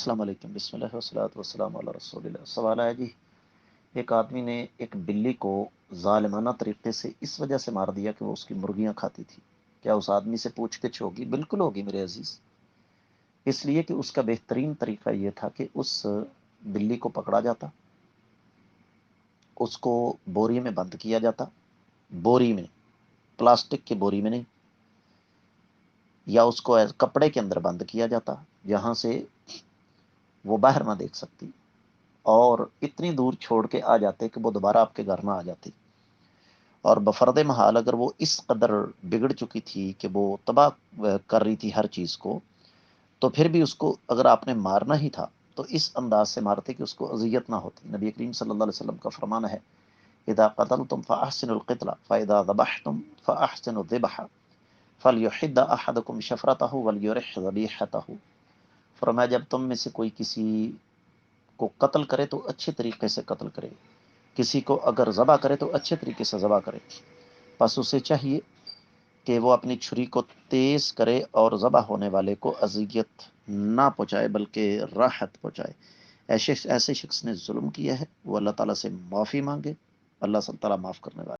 السلام علیکم، بسم اللہ والصلاۃ والسلام علی رسول اللہ۔ سوال ہے جی، ایک آدمی نے ایک بلی کو ظالمانہ طریقے سے اس وجہ سے مار دیا کہ وہ اس کی مرغیاں کھاتی تھی، کیا اس آدمی سے پوچھ گچھ ہوگی؟ بالکل ہوگی میرے عزیز، اس لیے کہ اس کا بہترین طریقہ یہ تھا کہ اس بلی کو پکڑا جاتا، اس کو بوری میں بند کیا جاتا، بوری میں، پلاسٹک کی بوری میں نہیں، یا اس کو کپڑے کے اندر بند کیا جاتا جہاں سے وہ باہر نہ دیکھ سکتی، اور اتنی دور چھوڑ کے آ جاتے کہ وہ دوبارہ آپ کے گھر میں آ جاتی، اور بفرد محال اگر وہ اس قدر بگڑ چکی تھی کہ وہ تباہ کر رہی تھی ہر چیز کو، تو پھر بھی اس کو اگر آپ نے مارنا ہی تھا تو اس انداز سے مارتے کہ اس کو اذیت نہ ہوتی۔ نبی کریم صلی اللہ علیہ وسلم کا فرمان ہے، اذا قتلتم فاحسنوا القتل فاذا ذبحتم فاحسنوا الذبح فليحد احدكم شفرته وليرح ذبيحته۔ فرمایا جب تم میں سے کوئی کسی کو قتل کرے تو اچھے طریقے سے قتل کرے، کسی کو اگر ذبح کرے تو اچھے طریقے سے ذبح کرے، پس اسے چاہیے کہ وہ اپنی چھری کو تیز کرے اور ذبح ہونے والے کو اذیت نہ پہنچائے بلکہ راحت پہنچائے۔ ایسے شخص نے ظلم کیا ہے، وہ اللہ تعالیٰ سے معافی مانگے، اللہ تعالیٰ معاف کرنے والا ہے۔